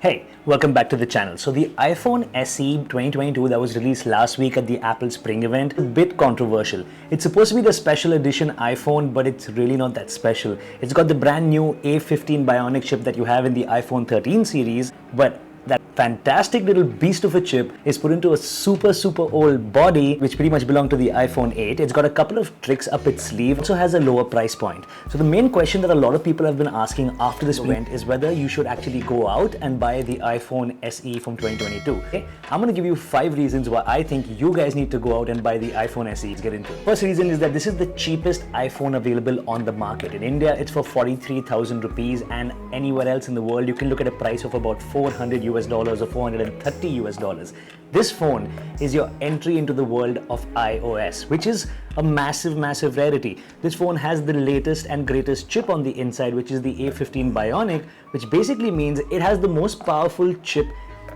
Hey, welcome back to the channel. So the iPhone SE 2022 that was released last week at the Apple Spring event is a bit controversial. It's supposed to be the special edition iPhone, but it's really not that special. It's got the brand new A15 Bionic chip that you have in the iPhone 13 series, but that fantastic little beast of a chip is put into a super old body which pretty much belonged to the iPhone 8. It's got a couple of tricks up its sleeve. It also has a lower price point. So the main question that a lot of people have been asking after this event is whether you should actually go out and buy the iPhone SE from 2022. Okay? I'm going to give you 5 reasons why I think you guys need to go out and buy the iPhone SE. Let's get into it. First reason is that this is the cheapest iPhone available on the market. In India it's for 43,000 rupees, and anywhere else in the world you can look at a price of about $400 or $430. This phone is your entry into the world of iOS, which is a massive rarity. This phone has the latest and greatest chip on the inside, which is the A15 Bionic, which basically means it has the most powerful chip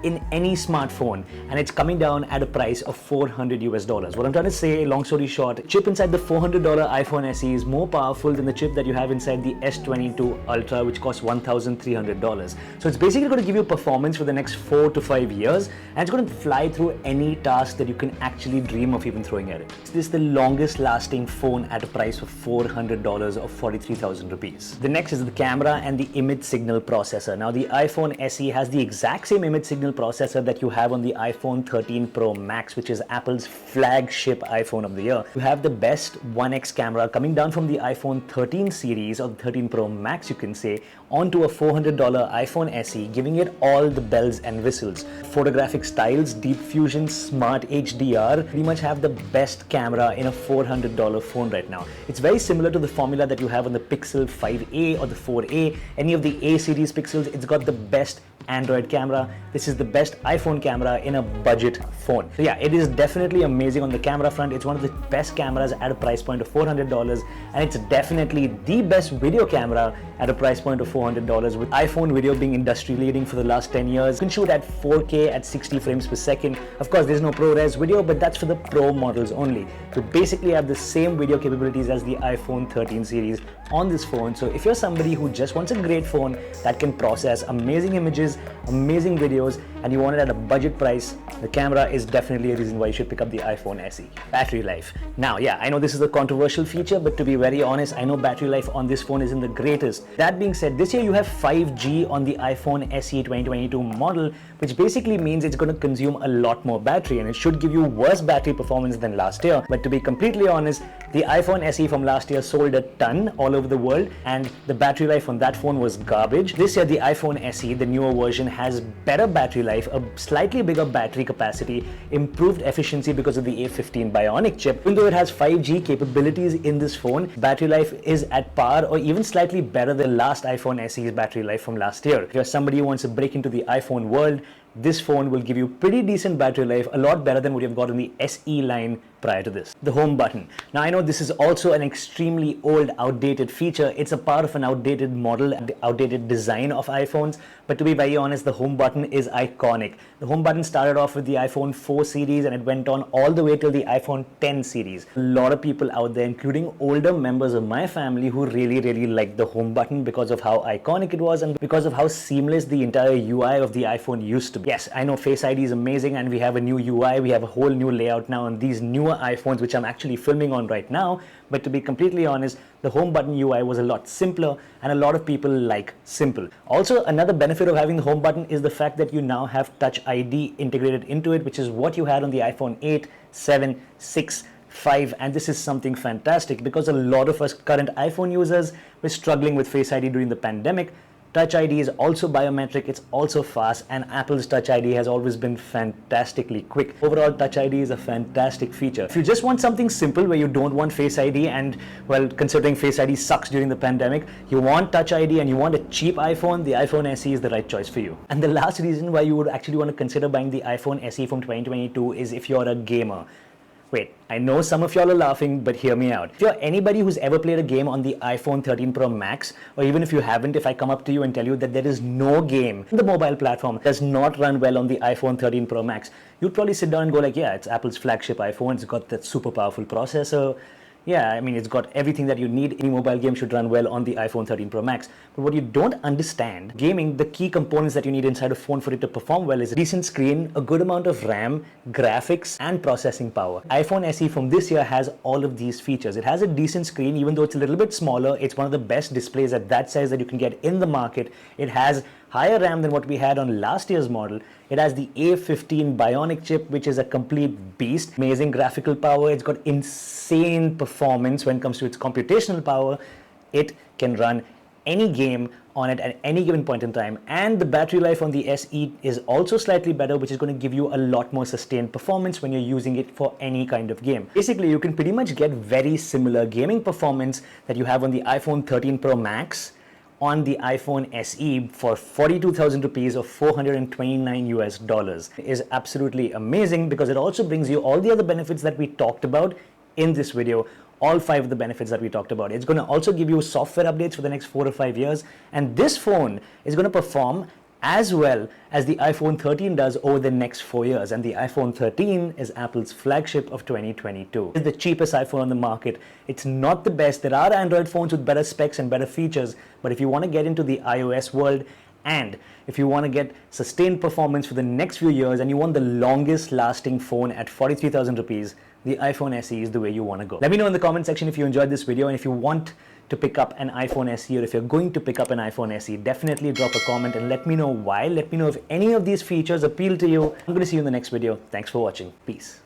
in any smartphone, and it's coming down at a price of $400. What I'm trying to say, long story short, chip inside the $400 iPhone SE is more powerful than the chip that you have inside the S22 Ultra, which costs $1,300. So it's basically going to give you performance for the next 4 to 5 years, and it's going to fly through any task that you can actually dream of even throwing at it. This is the longest lasting phone at a price of $400 or 43,000 rupees. The next is the camera and the image signal processor. Now the iPhone SE has the exact same image signal processor that you have on the iPhone 13 Pro Max, which is Apple's flagship iPhone of the year. You have the best 1x camera coming down from the iPhone 13 series or the 13 Pro Max, you can say, onto a $400 iPhone SE, giving it all the bells and whistles. Photographic styles, deep fusion, smart HDR, pretty much have the best camera in a $400 phone right now. It's very similar to the formula that you have on the Pixel 5a or the 4a, any of the A series Pixels. It's got the best Android camera. This is the best iPhone camera in a budget phone. So yeah, it is definitely amazing on the camera front. It's one of the best cameras at a price point of $400, and it's definitely the best video camera at a price point of $400, with iPhone video being industry leading for the last 10 years. You can shoot at 4K at 60 frames per second. Of course, there's no ProRes video, but that's for the Pro models only. You basically have the same video capabilities as the iPhone 13 series on this phone. So if you're somebody who just wants a great phone that can process amazing images, amazing videos, and you want it at a budget price, the camera is definitely a reason why you should pick up the iPhone SE. Battery life. Now, yeah, I know this is a controversial feature, but to be very honest, I know battery life on this phone isn't the greatest. That being said, this year you have 5G on the iPhone SE 2022 model, which basically means it's going to consume a lot more battery, and it should give you worse battery performance than last year. But to be completely honest, the iPhone SE from last year sold a ton all over the world, and the battery life on that phone was garbage. This year the iPhone SE, the newer version, has better battery life, a slightly bigger battery capacity, improved efficiency because of the A15 Bionic chip. Even though it has 5G capabilities in this phone, battery life is at par or even slightly better than last iPhone SE's battery life from last year. If you're somebody who wants to break into the iPhone world, this phone will give you pretty decent battery life, a lot better than what you've got on the SE line prior to this. The home button. Now I know this is also an extremely old, outdated feature. It's a part of an outdated model and outdated design of iPhones, but to be very honest, the home button is iconic. The home button started off with the iPhone 4 series and it went on all the way till the iPhone 10 series. A lot of people out there, including older members of my family, who really liked the home button because of how iconic it was and because of how seamless the entire UI of the iPhone used to be. Yes, I know Face ID is amazing and we have a new UI, we have a whole new layout now on these newer iPhones, which I'm actually filming on right now, but to be completely honest, the home button UI was a lot simpler, and a lot of people like simple. Also, another benefit of having the home button is the fact that you now have Touch ID integrated into it, which is what you had on the iPhone 8, 7, 6, 5, and this is something fantastic because a lot of us current iPhone users were struggling with Face ID during the pandemic. Touch ID is also biometric, it's also fast, and Apple's Touch ID has always been fantastically quick. Overall, Touch ID is a fantastic feature. If you just want something simple where you don't want Face ID, and well, considering Face ID sucks during the pandemic, you want Touch ID and you want a cheap iPhone, the iPhone SE is the right choice for you. And the last reason why you would actually want to consider buying the iPhone SE from 2022 is if you're a gamer. Wait, I know some of y'all are laughing, but hear me out. If you're anybody who's ever played a game on the iPhone 13 Pro Max, or even if you haven't, if I come up to you and tell you that there is no game in the mobile platform does not run well on the iPhone 13 Pro Max, you'd probably sit down and go like, yeah, it's Apple's flagship iPhone, it's got that super powerful processor, Yeah, I mean, it's got everything that you need. Any mobile game should run well on the iPhone 13 Pro Max. But what you don't understand, gaming, the key components that you need inside a phone for it to perform well is a decent screen, a good amount of RAM, graphics, and processing power. iPhone SE from this year has all of these features. It has a decent screen, even though it's a little bit smaller. It's one of the best displays at that size that you can get in the market. It has higher RAM than what we had on last year's model. It has the A15 Bionic chip, which is a complete beast. Amazing graphical power. It's got insane performance when it comes to its computational power. It can run any game on it at any given point in time, and the battery life on the SE is also slightly better, which is going to give you a lot more sustained performance when you're using it for any kind of game. Basically, you can pretty much get very similar gaming performance that you have on the iPhone 13 Pro Max on the iPhone SE for 42,000 rupees or $429 US. Is absolutely amazing because it also brings you all the other benefits that we talked about in this video. All 5 of the benefits that we talked about. It's going to also give you software updates for the next 4 or 5 years, and this phone is going to perform as well as the iPhone 13 does over the next 4 years. And the iPhone 13 is Apple's flagship of 2022. It's the cheapest iPhone on the market. It's not the best. There are Android phones with better specs and better features, but if you want to get into the iOS world, and if you want to get sustained performance for the next few years and you want the longest lasting phone at 43,000 rupees, the iPhone SE is the way you want to go. Let me know in the comment section if you enjoyed this video, and if you want to pick up an iPhone SE, or if you're going to pick up an iPhone SE, definitely drop a comment and let me know why. Let me know if any of these features appeal to you. I'm going to see you in the next video. Thanks for watching. Peace.